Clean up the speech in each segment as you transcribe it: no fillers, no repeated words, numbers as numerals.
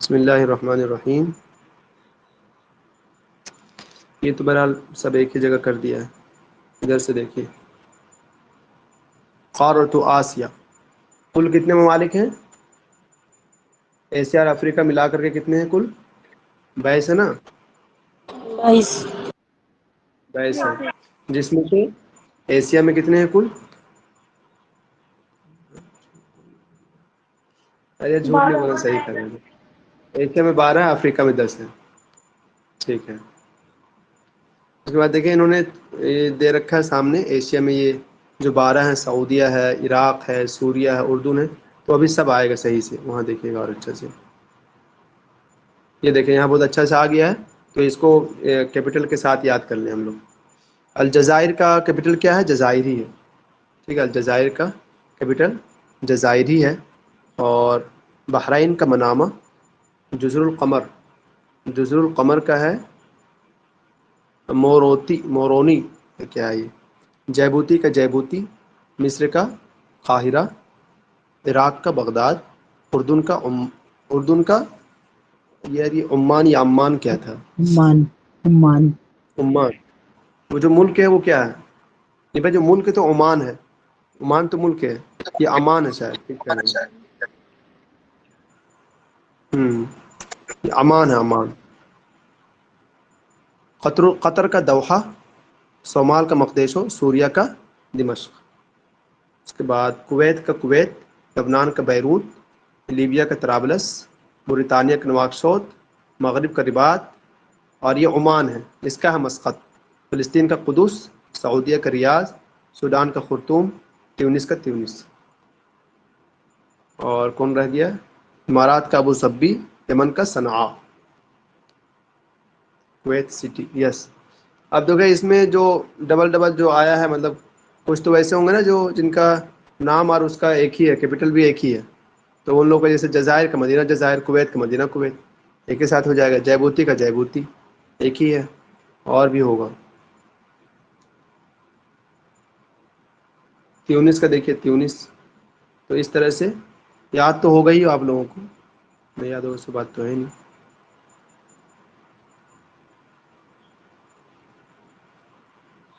بسم اللہ الرحمن الرحیم. یہ تو بہرحال سب ایک ہی جگہ کر دیا ہے. ادھر سے دیکھیے، قارۃ آسیہ، کل کتنے ممالک ہیں؟ ایشیا اور افریقہ ملا کر کے کتنے ہیں کل؟ 22 ہے نا؟ 22. 22 ہے، جس میں سے ایشیا میں کتنے ہیں کل؟ ارے جھوٹ نہیں بولنا، صحیح کر رہے ہیں. ایشیا میں 12 ہے، افریقہ میں 10 ہے. ٹھیک ہے. اس کے بعد دیکھیں انہوں نے یہ دے رکھا ہے سامنے، ایشیا میں یہ جو 12 ہیں، سعودیہ ہے، عراق ہے، سوریہ ہے، اردن ہے. تو ابھی سب آئے گا صحیح سے، وہاں دیکھیے گا اور اچھا سے. یہ دیکھیں یہاں بہت اچھا سے آ گیا ہے، تو اس کو کیپٹل کے ساتھ یاد کر لیں ہم لوگ. الجزائر کا کیپٹل کیا ہے؟ جزائری ہے. ٹھیک ہے، الجزائر کا کیپٹل جزائری ہے. اور بحرین کا منامہ. جزر القمر، جزر القمر کا ہے مورونی. کیا ہے یہ؟ جیبوتی کا جیبوتی. مصر کا قاہرہ. عراق کا بغداد. اردن کا یار یہ عمان یا عمان کیا تھا؟ عمان. عمان. عمان. وہ جو ملک ہے وہ کیا ہے؟ یہ بھائی جو ملک ہے تو عمان ہے. عمان تو ملک ہے، یہ امان ہے شاید. ٹھیک کہہ رہے یہ امان ہے، امان. قطر کا دوحہ. صومال کا مقدیشو. سوریہ کا دمشق. اس کے بعد کویت کا کویت. لبنان کا بیروت. لیبیا کا طرابلس. موریتانیہ کا نواکشوط. مغرب کا رباط. اور یہ عمان ہے، اس کا ہے مسقط. فلسطین کا قدس. سعودیہ کا ریاض. سوڈان کا خرطوم. تیونس کا تیونس. اور کون رہ گیا؟ امارات کا ابو ظبی. یمن کا صنعاء. Kuwait city. یس. اب دیکھیں اس میں جو ڈبل ڈبل جو آیا ہے، مطلب کچھ تو ویسے ہوں گے نا جو جن کا نام اور اس کا ایک ہی ہے، کیپٹل بھی ایک ہی ہے. تو ان لوگوں کا جیسے جزائر کا مدینہ جزائر، کویت کا مدینہ کویت، ایک کے ساتھ ہو جائے گا. جیبوتی کا جیبوتی ایک ہی ہے. اور بھی ہوگا. تیونس کا دیکھیے تیونس. تو اس طرح سے یاد تو ہوگا ہی آپ لوگوں کو. نہیں یاد ہوگا اس بات تو ہے نہیں.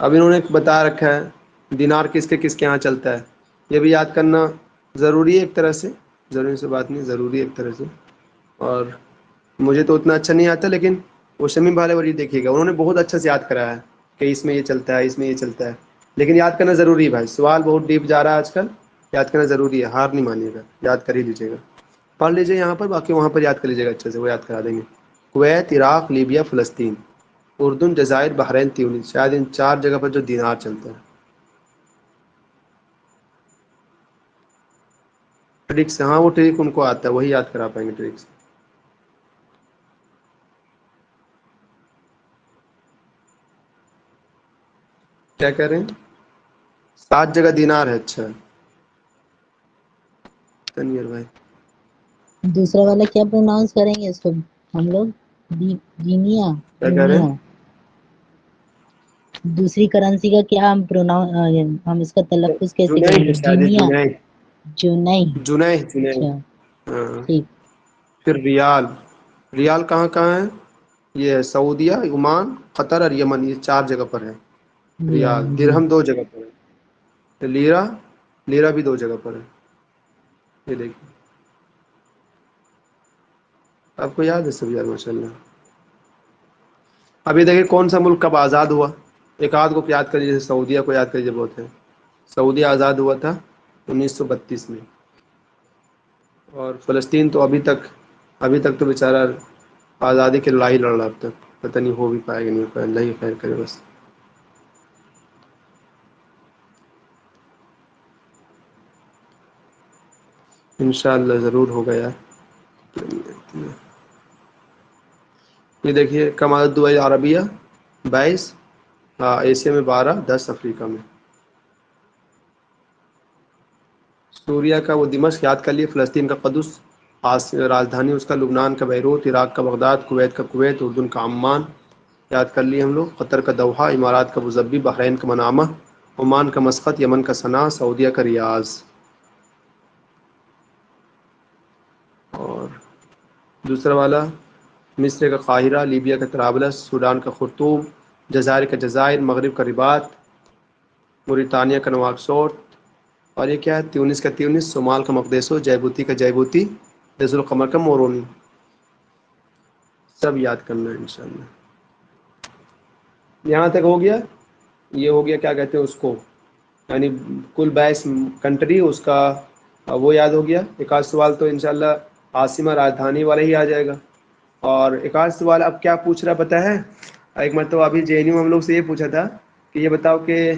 اب انہوں نے بتا رکھا ہے دینار کس کے یہاں چلتا ہے. یہ بھی یاد کرنا ضروری ہے ایک طرح سے. ضروری سے بات نہیں، ضروری ہے ایک طرح سے. اور مجھے تو اتنا اچھا نہیں آتا، لیکن وہ شمیم والے وہی دیکھیے گا، انہوں نے بہت اچھا سے یاد کرایا ہے کہ اس میں یہ چلتا ہے، اس میں یہ چلتا ہے. لیکن یاد کرنا ضروری ہے بھائی، سوال بہت ڈیپ جا رہا ہے آج کل. یاد کرنا ضروری ہے، ہار نہیں مانیے گا، یاد کر ہی لیجیے گا. پڑھ لیجیے یہاں پر، باقی وہاں پر یاد کر لیجیے گا اچھے سے، وہ یاد کرا دیں گے. کویت، عراق، لیبیا، فلسطین، اردن، جزائر، بحرین، تیونس. شاید ان 4 جگہ پر جو دینار چلتا ہے. ٹرکس، ہاں وہ ٹرک ان کو آتا ہے، وہی یاد کرا پائیں گے ٹرکس. کیا کہہ رہے ہیں؟ 7 جگہ دینار ہے. اچھا تنویر بھائی. دوسرا والا کیا پروناؤنس کریں گے اس کو ہم لوگ؟ جینیا. کیا کہہ رہے ہیں؟ دوسری کرنسی کا کیا ہم اس کا تلفظ کیسے کریں جنید گے؟ ہے شاید، یہ جینیا. جنید. جونئی. جنید. اچھا ہاں. ٹھیک. پھر ریال. ریال کہاں کہاں ہے؟ یہ سعودیہ، عمان، قطر اور یمن، یہ 4 جگہ پر ہے. ریال. جی. درہم 2 جگہ پر ہے. لیرا، لیرا بھی 2 جگہ پر ہے. یہ دیکھیں آپ کو یاد ہے سب یار، ماشاء اللہ. ابھی دیکھیں کون سا ملک کب آزاد ہوا. ایک آدھ کو یاد کریے، جیسے سعودیہ کو یاد کریے، بہت ہے. سعودیہ آزاد ہوا تھا 1932 میں. اور فلسطین تو ابھی تک تو بیچارہ آزادی کی لڑائی لڑ رہا. اب تک پتہ نہیں ہو بھی پائے گا نہیں ہو پائے گا، اللہ ہی خیر کرے بس. انشاءاللہ ضرور ہوگا یار. یہ دیکھیے کم عدد دول عربیہ 22. ایشیا میں 12، 10 افریقہ میں. سوریہ کا وہ دمشق یاد کر لیے. فلسطین کا قدس، راجدھانی اس کا لبنان کا بیروت. عراق کا بغداد. کویت کا کویت. اردن کا عمان یاد کر لیے ہم لوگ. قطر کا دوحہ. امارات کا ابوظبی. بحرین کا منامہ. عمان کا مسقط. یمن کا صنعاء. سعودیہ کا ریاض. اور دوسرا والا مصر کا قاہرہ، لیبیا کا طرابلس، سوڈان کا خرطوم، جزائر کا جزائر، مغرب کا رباط، موریتانیہ کا نواکشوط، اور یہ کیا ہے، تیونس کا تیونس، صومال کا مقدیسو، جیبوتی کا جیبوتی، جزر القمر کا مورونی. سب یاد کرنا ہے انشاءاللہ. یہاں تک ہو گیا. یہ ہو گیا کیا کہتے ہیں اس کو، یعنی کل 22 کنٹری، اس کا وہ یاد ہو گیا. ایک آدھ سوال تو انشاءاللہ عاصمہ راجدھانی والا ہی آ جائے گا. اور ایک آدھ سوال اب کیا پوچھ رہا پتہ ہے، ایک مرتبہ ابھی جے این یو ہم لوگ سے یہ پوچھا تھا کہ یہ بتاؤ کہ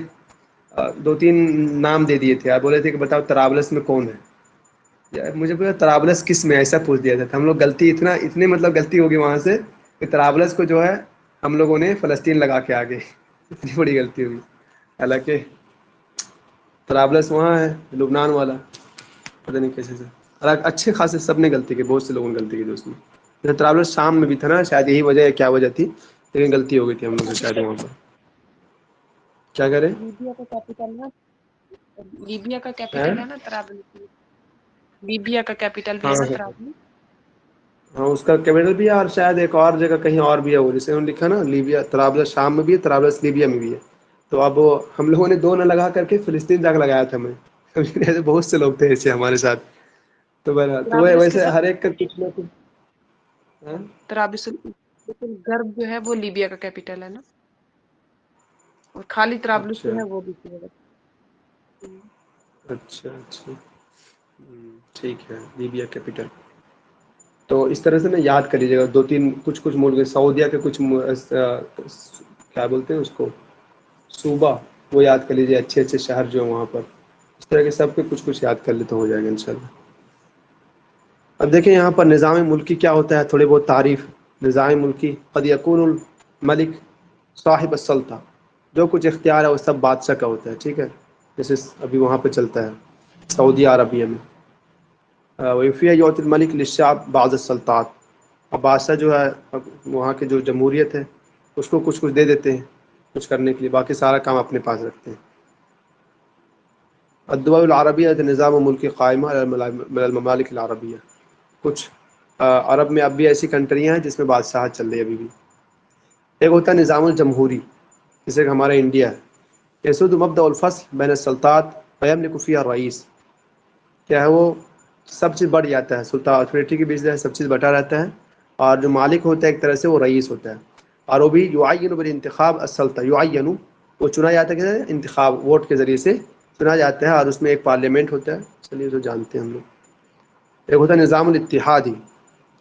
2-3 نام دے دیے تھے، آپ بولے تھے کہ بتاؤ طرابلس میں کون ہے. یار مجھے پتا طرابلس کس میں، ایسا پوچھ دیا تھا. ہم لوگ غلطی اتنے مطلب غلطی ہوگی وہاں سے کہ طرابلس کو جو ہے ہم لوگوں نے فلسطین لگا کے آگے. اتنی بڑی غلطی ہوئی. حالانکہ طرابلس وہاں ہے لبنان والا، پتہ نہیں کیسے سے. اچھے خاصے سب نے غلطی کی، بہت سے لوگوں نے غلطی کی دوست میں. طرابلس شام میں بھی تھا نا، شاید یہی وجہ ہے، کیا وجہ تھی، لیکن غلطی ہو گئی تھی ہم لوگ سے شاید وہاں پر. کیا کریں؟ لیبیا کا کیپٹل نا، لیبیا کا کیپٹل ہے نا طرابلس. لیبیا کا کیپٹل بھی ہاں ہے نا طرابلس. ہاں اس کا کیپٹل بھی ہے، اور شاید ایک اور جگہ کہیں اور بھی ہے، وہ جسے انہوں نے لکھا نا لیبیا، طرابلس شام میں بھی ہے، طرابلس لیبیا میں بھی ہے. تو اب ہم لوگوں نے 2 نہ لگا کر کے فلسطین تک لگایا تھا. میں ایسے بہت سے لوگ تھے ایسے ہمارے ساتھ. تو طرابلس کے ویسے سب ہر ایک کا کچھ نہ کچھ. طرابلس غرب جو ہے وہ لیبیا کا کیپٹل ہے نا، اور خالی طرابلس اچھا جو ہے وہ بھی ہے. اچھا ٹھیک ہے، لیبیا کیپٹل. تو اس طرح سے نا یاد کر لیجیے گا 2-3 کچھ ملک. سعودیہ کے کچھ کیا بولتے ہیں اس کو، صوبہ، وہ یاد کر لیجیے. اچھے اچھے شہر جو ہیں وہاں پر، اس طرح کے سب کے کچھ یاد کر لے تو ہو جائے گا انشاءاللہ. اب دیکھیں یہاں پر نظام ملکی کیا ہوتا ہے، تھوڑی بہت تعریف. نظام ملکی قد یکون الملک صاحب السلطہ، جو کچھ اختیار ہے وہ سب بادشاہ کا ہوتا ہے. ٹھیک ہے، جیسے ابھی وہاں پہ چلتا ہے سعودی عربیہ میں. وفیہ یوت الملک للشعب بعض السلطات، اب بادشاہ جو ہے وہاں کے جو جمہوریت ہے اس کو کچھ دے دیتے ہیں کچھ کرنے کے لیے، باقی سارا کام اپنے پاس رکھتے ہیں. الدول العربیہ نظام ملکی قائمہ من الممالک العربیہ، کچھ عرب میں اب بھی ایسی کنٹریاں ہیں جس میں بادشاہت چل رہی ہے ابھی بھی. ایک ہوتا ہے نظام الجمہوری، جیسے کہ ہمارا انڈیا ہے. یسود مبدأ الفصل بین السلطات ویملک فیہا الرئیس، کیا ہے وہ سب چیز بڑھ جاتا ہے، سلطان اتھارٹی کے بیچ سب چیز بٹا رہتا ہے، اور جو مالک ہوتا ہے ایک طرح سے وہ رئیس ہوتا ہے. اور وہ بھی یعین بالانتخاب السلطہ، یعین وہ چنا جاتا ہے کہ انتخاب ووٹ کے ذریعے سے چنا جاتا ہے، اور اس میں ایک پارلیمنٹ ہوتا ہے. چلیے تو جانتے ہیں ہم لوگ. ایک ہوتا ہے نظام الاتحادی.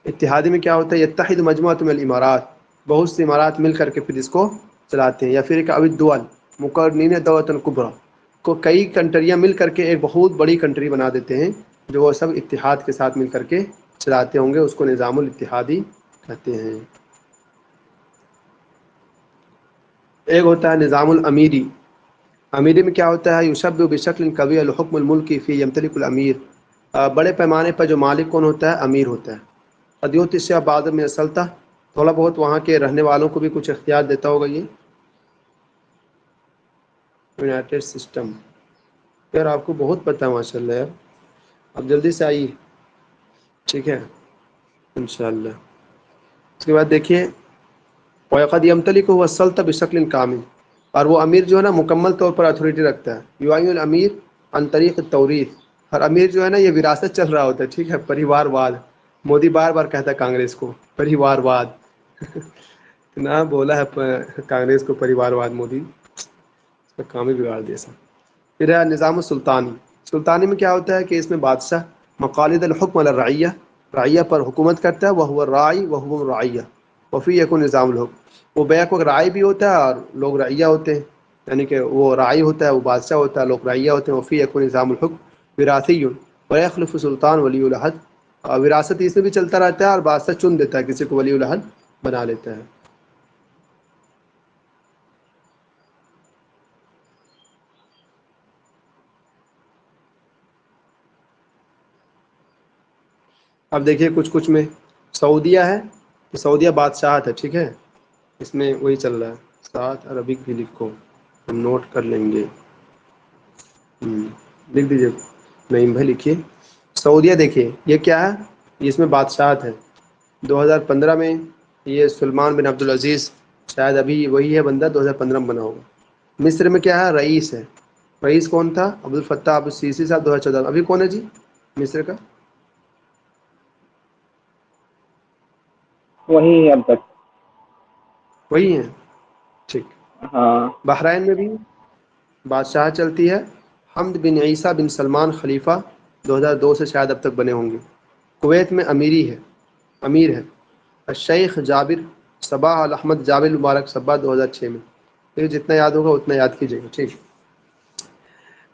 اتحادی میں کیا ہوتا ہے، یتحد مجموعۃ من الامارات، بہت سی امارات مل کر کے پھر اس کو چلاتے ہیں. یا پھر ایک الدول مقرنین دولۃ کبریٰ، کو کئی کنٹریاں مل کر کے ایک بہت بڑی کنٹری بنا دیتے ہیں، جو وہ سب اتحاد کے ساتھ مل کر کے چلاتے ہوں گے. اس کو نظام الاتحادی کہتے ہیں. ایک ہوتا ہے نظام الامیری. امیری میں کیا ہوتا ہے، یشبہ بشکل قوی الحکم الملکی فی یمتلک الامیر، بڑے پیمانے پر جو مالک کون ہوتا ہے، امیر ہوتا ہے. ادیوت الشیء بعض من السلطہ، تھوڑا بہت وہاں کے رہنے والوں کو بھی کچھ اختیار دیتا ہوگا. یہ یونائٹڈ سسٹم، یار آپ کو بہت پتہ ہے ماشاء اللہ. یار اب جلدی سے آئیے، ٹھیک ہے انشاءاللہ. اس کے بعد دیکھیے وَقَدْ يَمْتَلِكُ هُوَ السَّلْطَةَ بِشَكْلٍ كَامِلٍ، اور وہ امیر جو ہے نا مکمل طور پر اتھارٹی رکھتا ہے. یعین الامیر عن طریق التوریث، اور امیر جو ہے نا یہ وراثت چل رہا ہوتا ہے. ٹھیک ہے، پریوار واد. مودی بار بار کہتا ہے کانگریس کو پریوار واد. اتنا بولا ہے کانگریس کو پریوار واد مودی، اس کا کام ہی بگاڑ دیا سب. پھر ہے نظام السلطانی. سلطانی میں کیا ہوتا ہے کہ اس میں بادشاہ مقالید الحکم علی الرعیہ، رعیہ پر حکومت کرتا ہے. وہو الراعی وہو الرعیہ وفی یکون نظام الحکم، وہ بیک وقت راعی بھی ہوتا ہے اور لوگ رعیہ ہوتے ہیں. یعنی کہ وہ راعی ہوتا ہے، وہ بادشاہ ہوتا ہے، لوگ رعیہ ہوتے ہیں. وفی یکون نظام الحکم وراثی ویخلف سلطان ولی العہد، وراثت اس میں بھی چلتا رہتا ہے، اور بادشاہ چن دیتا ہے کسی کو ولی العہد بنا لیتا ہے. اب دیکھیے کچھ میں سعودیہ ہے، تو سعودیہ بادشاہت ہے. ٹھیک ہے، اس میں وہی چل رہا ہے. ساتھ عربک بھی لکھو، ہم نوٹ کر لیں گے. لکھ دیجیے، نعیم بھائی لکھیے. سعودیہ دیکھیے یہ کیا ہے، اس میں بادشاہت ہے. 2015 میں یہ سلمان بن عبدالعزیز، شاید ابھی وہی ہے بندہ، 2015 میں بنا ہوگا۔ مصر میں کیا ہے؟ رئیس ہے۔ رئیس کون تھا؟ عبدالفتاح ابو السیسی صاحب، 2014۔ ابھی کون ہے جی مصر کا؟ وہی ہے اب تک۔ وہی ہیں، ٹھیک۔ ہاں بحرین میں بھی بادشاہ چلتی ہے، حمد بن عیسیٰ بن سلمان خلیفہ، 2002 سے شاید اب تک بنے ہوں گے۔ کویت میں امیر ہے الشیخ جابر صباح الاحمد جابر مبارک صباح، 2006 میں۔ یہ جتنا یاد ہوگا اتنا یاد کیجیے گا، ٹھیک۔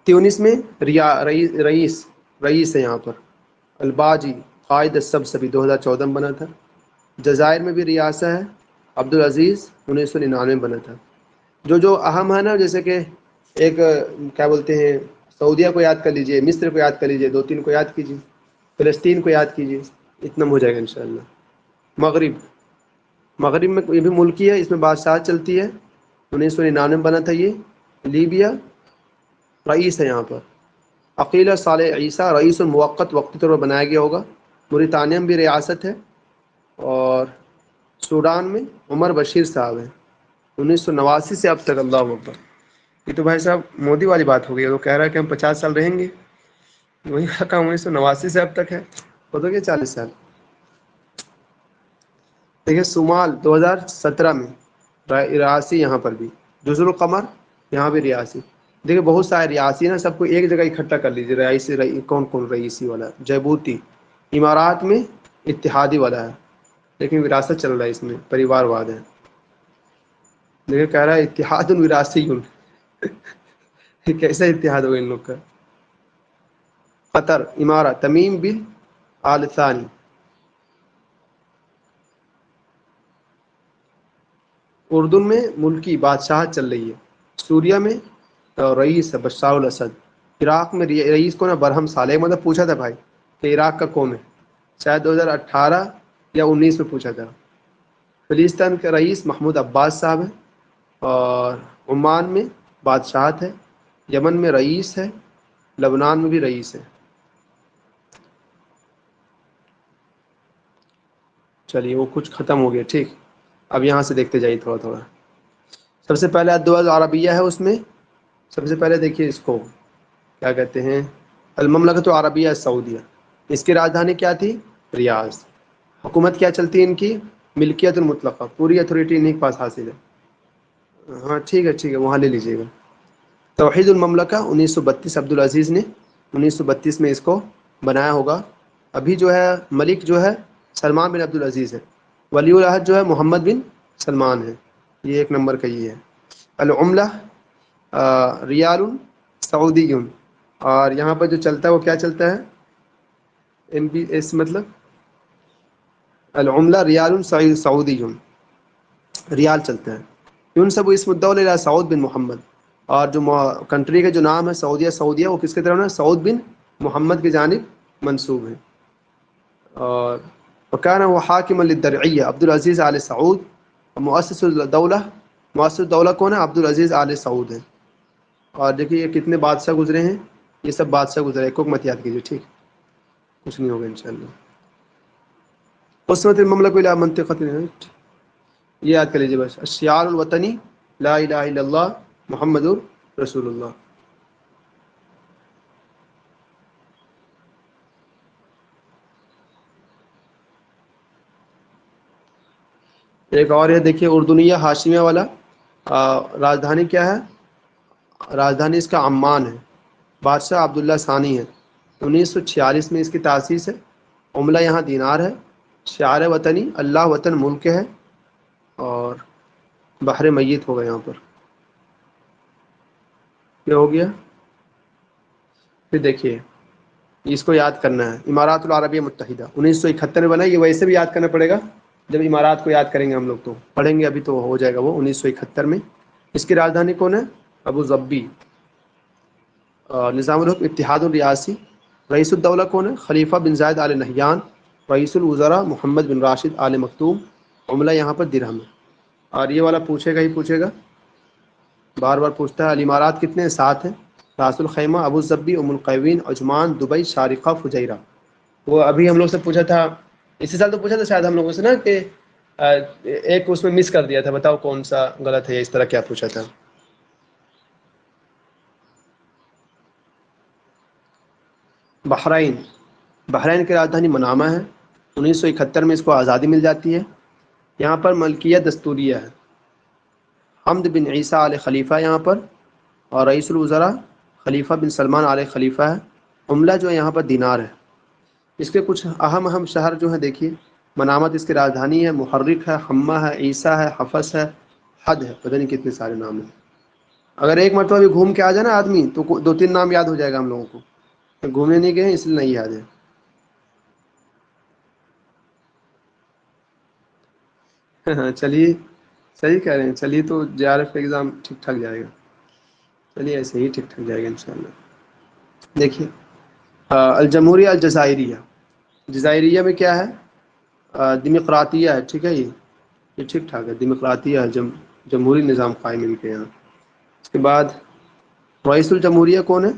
تیونس میں رئیس ہے یہاں پر الباجی قائد السبسبی، 2014 میں بنا تھا۔ جزائر میں بھی ریاست ہے عبدالعزیز، 1999 میں بنا تھا۔ جو اہم ہے نا، جیسے کہ ایک کیا بولتے ہیں، سعودیہ کو یاد کر لیجئے، مصر کو یاد کر لیجئے، 2-3 کو یاد کیجئے، فلسطین کو یاد کیجئے، اتنا ہو جائے گا انشاءاللہ۔ مغرب میں یہ بھی ملکی ہے، اس میں بادشاہ چلتی ہے، 1999 میں بنا تھا یہ۔ لیبیا رئیس ہے یہاں پر عقیلہ صالح عیسیٰ، رئیس الموقت، وقتی طور پر بنایا گیا ہوگا۔ موریتانیہ میں بھی ریاست ہے، اور سوڈان میں عمر بشیر صاحب ہیں، 1989 سے اب تک۔ اللہ اکبر، یہ تو بھائی صاحب مودی والی بات ہو گئی ہے، وہ کہہ رہا ہے کہ ہم 50 سال رہیں گے، وہی کام 1989 سے اب تک ہے، ہو تو گیا 40 سال۔ دیکھیے صومال 2017 میں ریاسی، یہاں پر بھی جزر القمر، یہاں بھی ریاسی۔ دیکھیے بہت سارے ریاسی نا، سب کو ایک جگہ اکٹھا کر لیجیے۔ کون رئیسی والا؟ جیبوتی امارات میں اتحادی والا ہے، لیکن وراثت چل رہا ہے، اس میں پریوار واد ہے۔ دیکھیے کہہ رہا ہے اتحاد وراثی، کیسا اتحاد ہوگا ان لوگ کا؟ قطر امارات تمیم بن آل ثانی۔ اردن میں ملکی بادشاہت چل رہی ہے۔ سوریہ میں رئیس ہے بشار الاسد۔ عراق میں رئیس کون ہے؟ برہم صالح۔ مطلب پوچھا تھا بھائی کہ عراق کا کون ہے، شاید 2018 یا 19 میں پوچھا تھا۔ فلسطین کا رئیس محمود عباس صاحب ہے، اور عمان میں بادشاہت ہے، یمن میں رئیس ہے، لبنان میں بھی رئیس ہے۔ چلیے وہ کچھ ختم ہو گیا، ٹھیک۔ اب یہاں سے دیکھتے جائیے تھوڑا تھوڑا۔ سب سے پہلے الدول العربیہ ہے، اس میں سب سے پہلے دیکھیے اس کو کیا کہتے ہیں، المملکۃ العربیہ السعودیہ۔ اس کی راجدھانی کیا تھی؟ ریاض۔ حکومت کیا چلتی ہے ان کی؟ ملکیت المطلقہ، پوری اتھارٹی انہیں کے پاس حاصل ہے۔ ہاں ٹھیک ہے، وہاں لے لیجیے گا۔ توحید المملکہ 1932، عبدالعزیز نے 1932 میں اس کو بنایا ہوگا۔ ابھی جو ہے ملک جو ہے سلمان بن عبدالعزیز ہے، ولی العہد جو ہے محمد بن سلمان ہے، یہ 1 نمبر کا یہ ہے۔ العملہ ریال سعودی، اور یہاں پر جو چلتا ہے وہ کیا چلتا ہے؟ MBS، مطلب العملہ ریال سعودی، ریال چلتا ہے۔ ينسب اسم الدولة إلى سعود بن محمد، اور جو کنٹری کا جو نام ہے سعودیہ، وہ کس کی طرف ہے؟ سعود بن محمد کی جانب منسوب ہے۔ اور وكان هو حاكما للدرعية عبدالعزیز آل سعود، مؤسس الدولہ کون ہے؟ عبدالعزیز آل سعود ہے۔ اور دیکھیے یہ کتنے بادشاہ گزرے ہیں، یہ سب بادشاہ گزرے، ایک مت یاد کیجیے، ٹھیک، کچھ نہیں ہوگا انشاءاللہ۔ قسمت المملکہ الی منطقۃ، یہ یاد کر لیجیے بس۔ الشعار الوطنی لا الہ الا اللہ محمد رسول اللہ۔ ایک اور ہے دیکھیے اردنیہ ہاشمیہ والا، راجدھانی کیا ہے؟ راجدھانی اس کا عمان ہے، بادشاہ عبداللہ ثانی ہے، 1946 میں اس کی تاسیس ہے۔ عملہ یہاں دینار ہے۔ شعار وطنی اللہ وطن ملک ہے، اور بحر میت ہوگا یہاں پر، یہ ہو گیا۔ پھر دیکھیے اس کو یاد کرنا ہے، امارات العربیہ متحدہ 1971 میں بنا۔ یہ ویسے بھی یاد کرنا پڑے گا، جب امارات کو یاد کریں گے ہم لوگ تو پڑھیں گے، ابھی تو ہو جائے گا وہ 1971 میں۔ اس کی راجدھانی کون ہے؟ ابو ظبی۔ نظام الحکم اتحاد الریاسی۔ رئیس الدولہ کون ہے؟ خلیفہ بن زائد آل نہیان۔ رئیس الوزراء محمد بن راشد آل مکتوم۔ عملہ یہاں پر درہم ہے۔ اور یہ والا پوچھے گا ہی پوچھے گا، بار بار پوچھتا ہے۔ الامارات کتنے ہیں؟ 7 ہیں۔ راس الخیمہ، ابو ظبی، ام القیوین، عجمان، دبئی، شارقہ، فجیرہ۔ وہ ابھی ہم لوگ سے پوچھا تھا اسی سال تو پوچھا تھا شاید ہم لوگوں سے نا کہ ایک اس میں مس کر دیا تھا، بتاؤ کون سا غلط ہے، اس طرح کیا پوچھا تھا. بحرین، بحرین کی راجدھانی منامہ ہے. 1971 میں اس کو آزادی مل جاتی ہے. یہاں پر ملکیت دستوریہ ہے. حمد بن عیسیٰ آل خلیفہ یہاں پر، اور رئیس الوزراء خلیفہ بن سلمان آل خلیفہ ہے. عملہ جو ہے یہاں پر دینار ہے. اس کے کچھ اہم شہر جو ہیں دیکھیے. منامت اس کی راجدھانی ہے. محرک ہے، حمہ ہے، عیسیٰ ہے، حفص ہے، حد ہے، پتہ نہیں کتنے سارے نام ہیں. اگر ایک مرتبہ بھی گھوم کے آ جائے نا آدمی تو 2-3 نام یاد ہو جائے گا ہم لوگوں کو. گھومنے نہیں گئے اس لیے نہیں یاد ہے. ہاں چلیے، صحیح کہہ رہے ہیں. چلیے تو JRF کا ایگزام ٹھیک ٹھاک جائے گا. چلیے ایسے ہی ٹھیک ٹھاک جائے گا انشاءاللہ. دیکھیے الجمہوریہ الجزائریہ. جزائریہ میں کیا ہے؟ ڈیمقراطیہ ہے. ٹھیک ہے، یہ ٹھیک ٹھاک ہے. ڈیمقراطیہ ہے، جمہوری نظام قائم ان کے یہاں. اس کے بعد رئیس الجمہوریہ کون ہے؟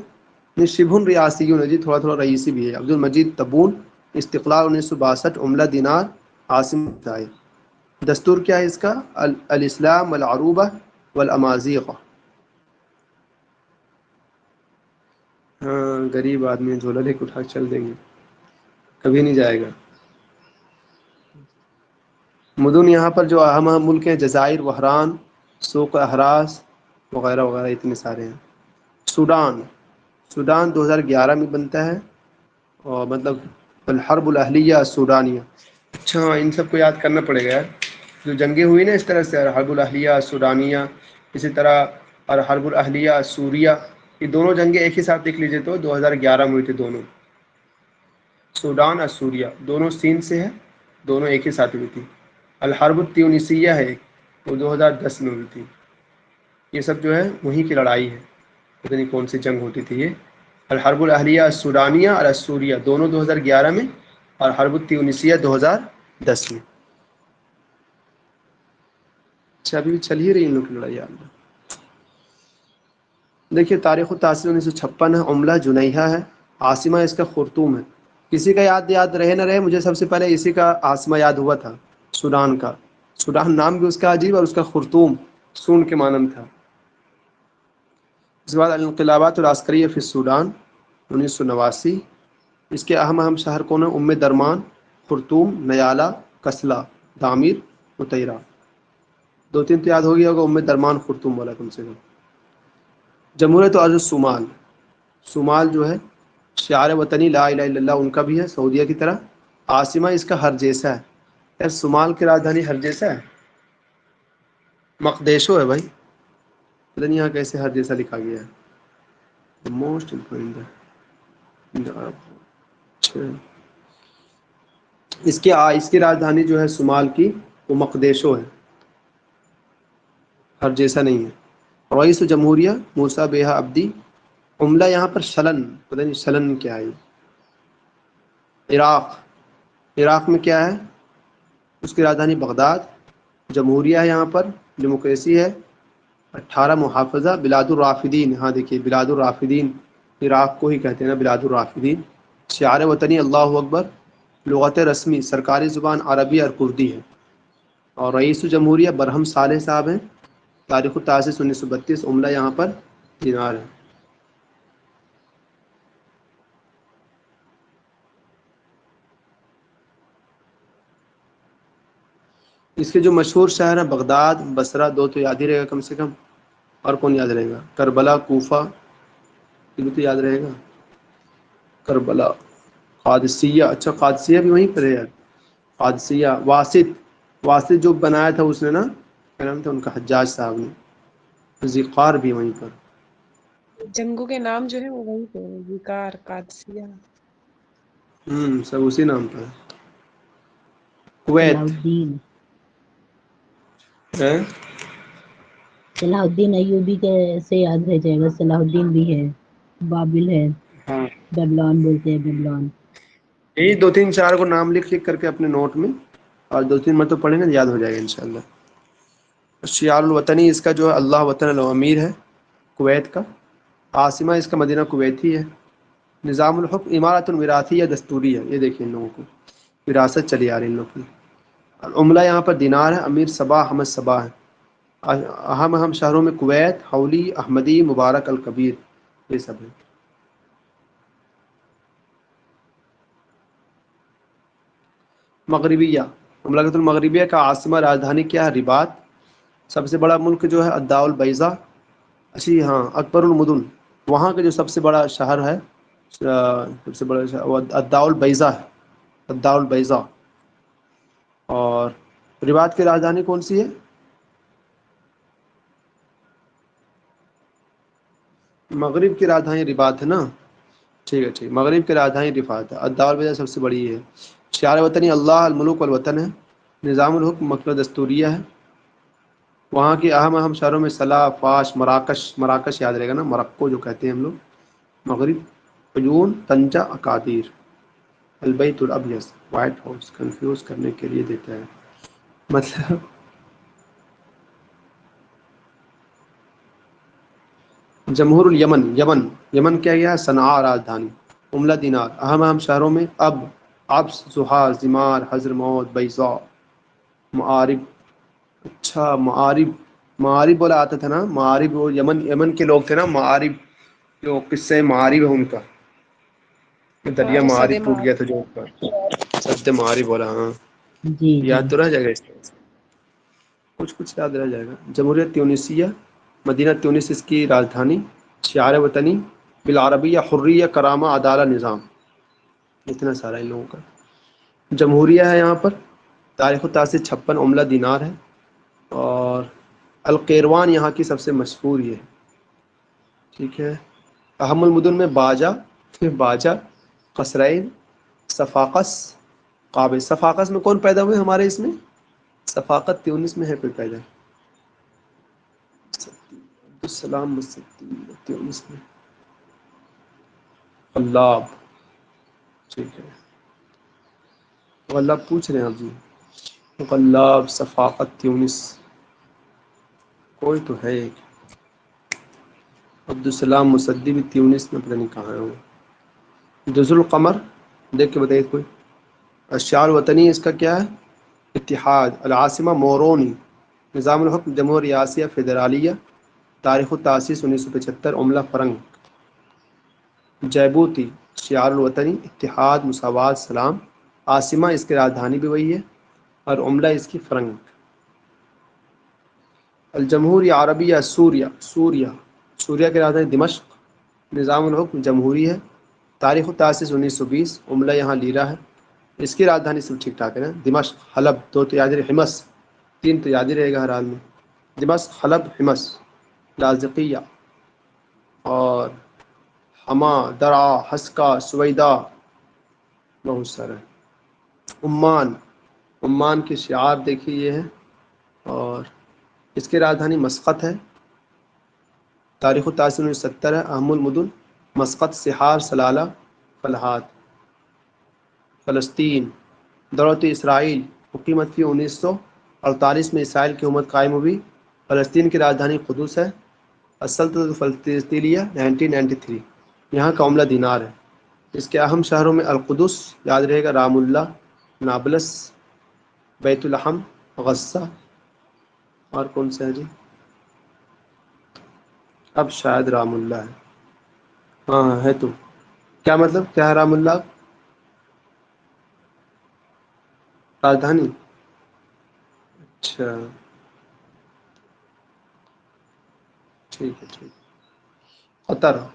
یہ شبہ ریاسیون ہے جی، تھوڑا تھوڑا رئیسی بھی ہے. عبد المجید تبون. استقلال 1962. عملہ دینار. عاصم دائے. دستور کیا ہے اس کا؟ الاسلام والعروبہ والامازیغ. ہاں غریب آدمی جھولا لے کے اٹھا کے چل دیں گے، کبھی نہیں جائے گا. مدن یہاں پر جو اہم ملک ہیں: جزائر، بحران، سوق احراز وغیرہ وغیرہ، اتنے سارے ہیں. سوڈان. سوڈان 2011 میں بنتا ہے، اور مطلب الحرب الاہلیہ السوڈانیہ. اچھا ان سب کو یاد کرنا پڑے گا یار. جو جنگیں ہوئی نا اس طرح سے، الحرب الاہلیہ السوڈانیہ، اسی طرح الحرب الاہلیہ السوریہ، یہ دونوں جنگیں ایک ہی ساتھ دیکھ لیجیے تو 2011 میں ہوئی تھی دونوں. سوڈان اور سوریہ دونوں سین سے ہیں، دونوں ایک ہی ساتھ ہوئی تھی. الحرب التیونسیہ ہے وہ 2010 میں ہوئی تھی. یہ سب جو ہے وہیں کی لڑائی ہے، پتہ نہیں کون سی جنگ ہوتی تھی یہ. الحرب الاہلیہ السوڈانیہ اور السوریہ دونوں 2011 میں، اور حرب التیونسیہ 2010 میں. اچھا ابھی بھی چل ہی رہی ان لوگ کی لڑائی. دیکھیے تاریخ التاسیس 1956 ہے. عملہ جنیہہ ہے. عاصمہ اس کا خرطوم ہے. کسی کا یاد رہے نہ رہے، مجھے سب سے پہلے اسی کا عاصمہ یاد ہوا تھا، سوڈان کا. سوڈان نام بھی اس کا عجیب، اور اس کا خرطوم سون کے مانند تھا. اس کے بعد الانقلابات العسکریہ فی السوڈان 1989. اس کے اہم شہر کون ہیں؟ ام درمان، خرطوم، نیالہ، کسلا، دامیر، متیرہ. 2-3 تو یاد ہو گیا ہوگا، ام درمان خرطوم والا کم سے کم. جمہوریت ارض الصومال. صومال جو ہے شعار وطنی لا الہ الا اللہ ان کا بھی ہے، سعودیہ کی طرح. عاصمہ اس کا ہرجیسا ہے. یار صومال کی راجدھانی ہرجیسا ہے؟ مقدیشو ہے بھائی. پتہ نہیں یہاں کیسے ہرجیسا لکھا گیا ہے. موسٹ اس کی راجدھانی جو ہے صومال کی، وہ مقدیشو ہے، ہرجیسا نہیں ہے. رئیس جمہوریہ موسیٰ بیہا عبدی. عملہ یہاں پر شلن، پتہ نہیں شلن کیا ہے. عراق میں کیا ہے؟ اس کی راجدھانی بغداد. جمہوریہ ہے یہاں پر، ڈیموکریسی ہے. 18 محافظہ. بلاد الرافدین. ہاں دیکھیے بلاد الرافدین، عراق کو ہی کہتے ہیں نا بلاد الرافدین. شعار وطنی اللہ اکبر. لغت رسمی سرکاری زبان عربی اور کردی ہے. اور رئیس جمہوریہ برہم صالح صاحب ہیں. تاریخ التاسیس 1932. عملہ یہاں پر دینار ہے. اس کے جو مشہور شہر ہیں: بغداد، بصرہ. 2 تو یاد ہی رہے گا کم سے کم. اور کون یاد رہے گا؟ کربلا، کوفہ، یہ بھی تو یاد رہے گا. کربلا، قادسیہ. اچھا قادسیہ بھی وہیں پر ہے یار. قادسیہ. واسط جو بنایا تھا اس نے نا، کیا نام تھا ان کا؟ حجاج صاحب نے. ذیقار بھی وہیں پر. جنگوں کے نام جو ہے وہ وہی پہ ہیں، وقار، قادسیہ. سب اسی نام پر ہے. صلاح کویت الدین. ہے. صلاح الدین ایوبی کے سے یاد رہ جائے گا. صلاح الدین بھی ہے، بابل ہے، ہاں بیبلون بولتے ہیں، بیبلون. یہی 2-3-4 کو نام لکھ کر کے اپنے نوٹ میں، اور 2-3 مرتبہ پڑھیں گے یاد ہو جائے گا انشاءاللہ. شعار الوطنی اس کا جو ہے اللہ وطن الامیر ہے، کویت کا. عاصمہ اس کا مدینہ کویت ہی ہے. نظام الحکم امارۃ وراثیہ دستوری ہے. یہ دیکھیں ان لوگوں کو. وراثت چلی آ رہی ان لوگ کی. عملہ یہاں پر دینار ہے. امیر صبا احمد صبا ہے. اہم شہروں میں کویت، حولی، احمدی، مبارک الکبیر، یہ سب ہے. مغربیہ، مملکت المغربیہ کا عاصمہ راجدھانی کیا ہے؟ رباط. سب سے بڑا ملک جو ہے الداء البیضاء. اچھی ہاں، اکبر المدن، وہاں کا جو سب سے بڑا شہر ہے، سب سے بڑا شہر وہ الداء البیضاء ہے. الداء البیضاء. اور رباط کی راجدھانی کون سی ہے؟ مغرب کی راجدھانی رباط ہے نا. ٹھیک ہے ٹھیک. مغرب کی راجدھانی رباط ہے. الداء البیضاء سب سے بڑی ہے. شعار وطنی اللہ الملوک والوطن ہے. نظام الحکم مکتبہ دستوریہ ہے. وہاں کی اہم شہروں میں صلاح، فاش، مراکش یاد رہے گا نا، مرکو جو کہتے ہیں ہم لوگ. مغرب عیون، طنجہ، اکادیر. البیت الابیض، وائٹ ہاؤس، کنفیوز کرنے کے لیے دیتا ہے مطلب. جمہور الیمن، یمن کیا گیا؟ صنعاء راجدھانی. عملہ دینار. اہم شہروں میں عبس، زحا، زمار، حضرموت، بیضاء، معارب. اچھا معارب بولا آتا تھا نا. معارب وہ یمن کے لوگ تھے نا. معارب جو قصے معارب ہے ان کا، دریا سد معارب ٹوٹ مار گیا تھا جو ان کا. سد معارب بولا. ہاں جی جی. یاد تو رہ جائے گا اس طرح سے. کچھ یاد رہ جائے گا. جمہوریت تیونسیہ، مدینہ تیونس اس کی راجدھانی. شعار وطنی بالعربیہ حریہ، کرامہ، عدالہ، نظام. اتنا سارا ان لوگوں کا. جمہوریہ ہے یہاں پر. تاریخ و تاثیر 56. عملہ دینار ہے. اور القیروان یہاں کی سب سے مشہور یہ ہے. ٹھیک ہے. اہم المدن میں باجہ، قصرین، صفاقس، قابل. صفاقس میں کون پیدا ہوئے ہمارے اس میں؟ ثقافت تیونس میں ہے کوئی پیدا. عبدالسلام مسدی تیونس میں. اللہ. ٹھیک ہے. غلاب پوچھ رہے ہیں آپ جی. غلاب، ثقافت تیونس، کوئی تو ہے ایک. عبدالسلام مسدی بھی تیونس میں پتہ نہیں کہاں ہے وہ. جزر القمر دیکھ کے بتائیے کوئی. الشعار وطنی اس کا کیا ہے؟ اتحاد. العاصمہ مورونی. نظام الحکم جمہوریہ ریاستیہ فیڈرالیہ. تاریخ و تاسیس 1975. عملہ فرنگ. جیبوتی. شعار الوطنی اتحاد، مساوات، سلام. عاصمہ اس کی راجدھانی بھی وہی ہے، اور عملہ اس کی فرنگ. الجمہوریہ عربیہ سوریہ کی راجدھانی دمشق. نظام الحکم جمہوری ہے. تاریخ و تاسیس 1920. عملہ یہاں لیرا ہے. اس کی راجدھانی سب ٹھیک ٹھاک ہے نا. دمشق، حلب، 2 تو یاد رہے. حمص 3 تو یاد ہی رہے گا ہر حال میں. دمشق، حلب، حمص. لاذقیہ اور حما، درعا، حسکہ، سویدہ، بہت سارا. عمان کی شعار دیکھیے یہ ہے. اور اس کی راجدھانی مسقط ہے. تاریخ و تاسیس 1970 ہے. اہم المدن مسقط، سحار، سلالہ، فلحات. فلسطین. دولت اسرائیل حکومت کی 1948 میں اسرائیل کی حکومت قائم ہوئی. فلسطین کی راجدھانی قدس ہے. السلطنۃ الفلسطینیہ 1993. یہاں کا عملہ دینار ہے. اس کے اہم شہروں میں القدس یاد رہے گا، رام اللہ، نابلس، بیت الحم، غزہ. اور کون سا ہے جی؟ اب شاید رام اللہ ہے. ہاں ہے. تو کیا مطلب کیا ہے رام اللہ؟ راجدھانی. اچھا ٹھیک ہے.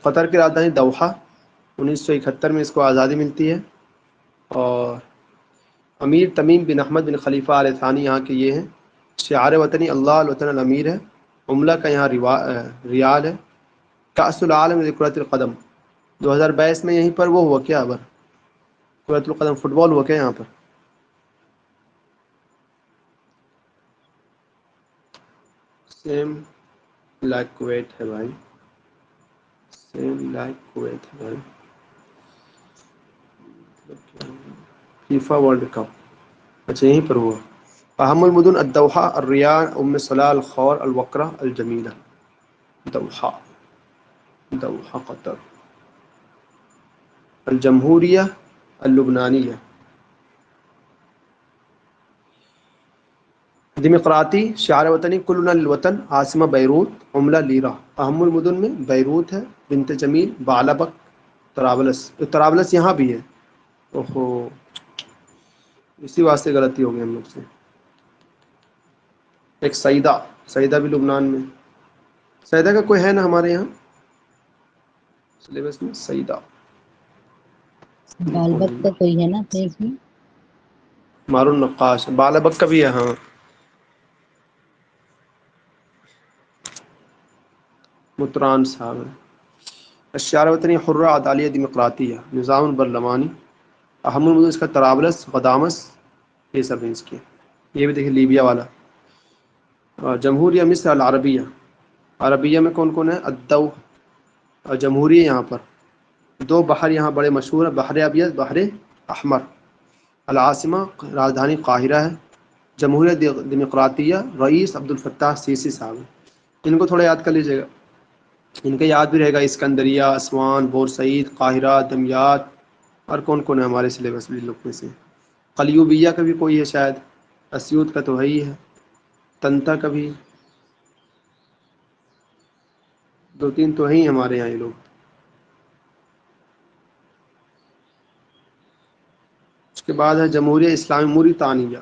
قطر کی راجدھانی دوحہ. 1971 میں اس کو آزادی ملتی ہے. اور امیر تمیم بن احمد بن خلیفہ آل ثانی یہاں کے یہ ہیں. شعار وطنی اللہ الوطن الامیر ہے. عملہ کا یہاں ریال ہے. کأس العالم لکرۃ القدم 2022 میں یہیں پر وہ ہوا کیا؟ کرۃ القدم فٹ بال ہوا کیا یہاں پر؟ سیم لائک کویت ہے بھائی. سیم لائک کویت ہے بھائی. فیفا ورلڈ کپ اچھا یہیں پر ہوا. اہم المدن الدوحہ، الریان، ام صلاح، الخور، الوقرہ، الجمیلہ. Doha Qatar. الجمہوریہ اللبنانیہ. دمقراطی شعار وطنی کلنا للوطن، عاصمہ بیروت، عملہ لیرہ، اہم المدن میں بیروت ہے، بنت جمیل، بعلبک، طرابلس. طرابلس یہاں بھی ہے. اوہو، اسی واسطے غلطی ہو گئی ہم لوگ سے. ایک سعیدہ، سعیدہ بھی لبنان میں. سعیدہ کا کوئی ہے نا ہمارے یہاں سلیبس میں؟ سعیدہ بالبک کا کوئی ہے نا اپنے اس میں. مارون نقاش، بالبک کا بھی ہے ہاں. متران صاحب. الشعار وطنی حرہ عدالیہ دمقراطیہ، نظام البرلمانی، اہم المدن اس کا طرابلس، غدامس، یہ سب ہیں اس کے. یہ بھی دیکھیں لیبیا والا. جمہوریہ مصر العربیہ، عربیہ میں کون کون ہے؟ الدو، جمہوریہ. یہاں پر دو بحر یہاں بڑے مشہور ہیں، بحر ابیض، بحر احمر. العاصمہ راجدھانی قاہرہ ہے. جمہوریہ ڈیمقراطیہ، رئیس عبد الفتاح سیسی صاحب. ان کو تھوڑا یاد کر لیجیے گا، ان کا یاد بھی رہے گا. اسکندریہ، اسوان، بورسعید، قاہرہ، دمیات. اور کون کون ہے ہمارے سلیبس میں لوگ میں سے؟ قلیوبیہ کا بھی کوئی ہے شاید، اسیوط کا تو ہے ہی ہے، تنتا کا بھی. دو تین تو ہیں ہمارے یہاں یہ لوگ. اس کے بعد ہے جمہوریہ اسلامی موریتانیہ،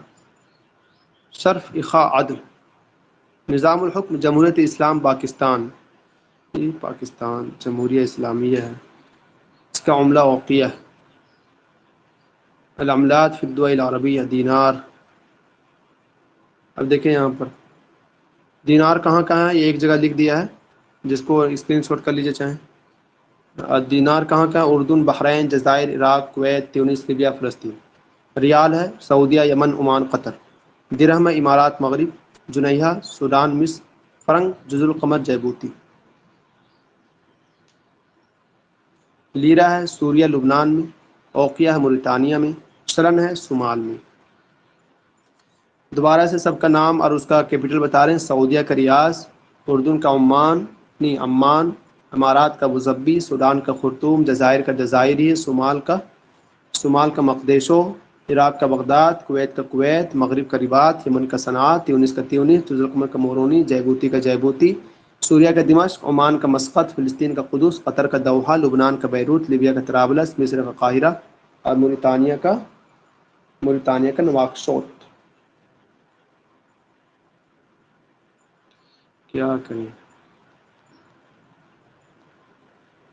شرف اخا عدل. نظام الحکم جمہوریت اسلام پاکستان، یہ پاکستان جمہوریہ اسلامیہ ہے. اس کا عملہ اوقیہ. العملات فی الدول العربیہ، دینار. اب دیکھیں یہاں پر دینار کہاں کہاں ہے، یہ ایک جگہ لکھ دیا ہے، جس کو اسکرین شاٹ کر لیجیے چاہیں. دینار کہاں کا؟ اردن، بحرین، جزائر، عراق، کویت، تیونس، لیبیا، فلسطین. ریال ہے سعودیہ، یمن، عمان، قطر. درہم ہے امارات مغرب، جنیہہ سوڈان، مصر. فرنگ جزر القمر جیبوتی. لیرہ ہے سوریہ لبنان میں، اوقیہ ہے موریتانیہ میں، شلن ہے صومال میں. دوبارہ سے سب کا نام اور اس کا کیپٹل بتا رہے ہیں. سعودیہ کا ریاض، اردن کا عمان، نہیں عمان، امارات کا ابوظبی، سوڈان کا خرطوم، جزائر کا جزائری، صومال کا مقدیشو، عراق کا بغداد، کویت کا کویت، مغرب کا رباط، یمن کا صنعاء، تیونس کا تیونس، جزر القمر کا مورونی، جیبوتی کا جیبوتی، سوریہ کا دمشق، عمان کا مسقط، فلسطین کا قدس، قطر کا دوحہ، لبنان کا بیروت، لیبیا کا طرابلس، مصر کا قاہرہ، اور موریتانیہ کا نواکشوط. کیا کریں.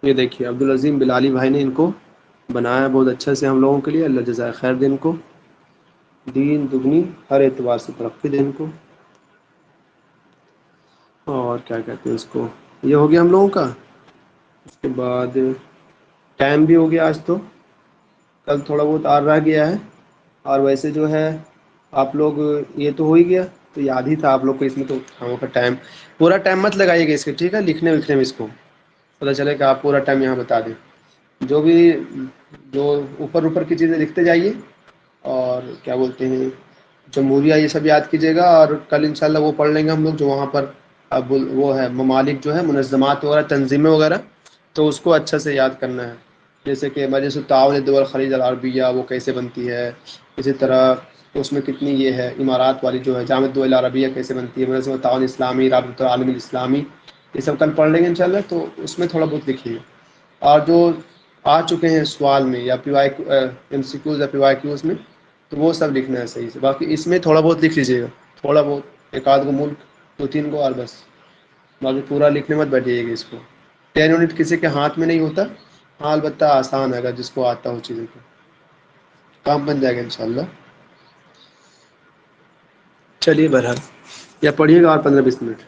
یہ دیکھیے عبدالعظیم بلالی بھائی نے ان کو بنایا بہت اچھا سے ہم لوگوں کے لیے. اللہ جزائے خیر دے ان کو، دین دگنی ہر اعتبار سے ترقی دے ان کو. اور کیا کہتے ہیں اس کو، یہ ہو گیا ہم لوگوں کا. اس کے بعد ٹائم بھی ہو گیا آج، تو کل تھوڑا بہت آر رہ گیا ہے. اور ویسے جو ہے آپ لوگ یہ تو ہو ہی گیا، تو یاد ہی تھا آپ لوگ کو اس میں. تو ہم کا ٹائم پورا ٹائم مت لگائیے گا اس کے، ٹھیک ہے؟ لکھنے وکھنے میں اس کو پتہ چلے کہ آپ پورا ٹائم یہاں بتا دیں. جو اوپر کی چیزیں لکھتے جائیے. اور کیا بولتے ہیں، جمہوریہ یہ سب یاد کیجیے گا. اور کل انشاءاللہ وہ پڑھ لیں گے ہم لوگ جو وہاں پر اب وہ ہے ممالک جو ہے، منظمات وغیرہ، تنظیمیں وغیرہ. تو اس کو اچھا سے یاد کرنا ہے. جیسے کہ مجلس التعاون الدول الخلیج العربیہ، وہ کیسے بنتی ہے. اسی طرح اس میں کتنی یہ ہے امارات والی جو ہے، جامعہ الدول العربیہ کیسے بنتی ہے، منظمۃ التعاون الاسلامی، رابطۃ العالم الاسلامی. یہ سب کل پڑھ لیں گے انشاءاللہ. تو اس میں تھوڑا بہت لکھیے. اور جو آ چکے ہیں سوال میں، یا ایم سی کیوز یا پی وائی کیوز میں، تو وہ سب لکھنا ہے صحیح سے. باقی اس میں تھوڑا بہت لکھ لیجیے گا، تھوڑا بہت ایک آدھ کو ملک، دو تین کو، اور بس. باقی پورا لکھنے مت بیٹھیے گا اس کو. 10 یونٹ کسی کے ہاتھ میں نہیں ہوتا. ہاں البتہ آسان ہے، اگر جس کو آتا ہو چیزوں کو کام بن جائے گا انشاءاللہ. چلیے بہرحال، یا پڑھیے گا اور 15-20 منٹ.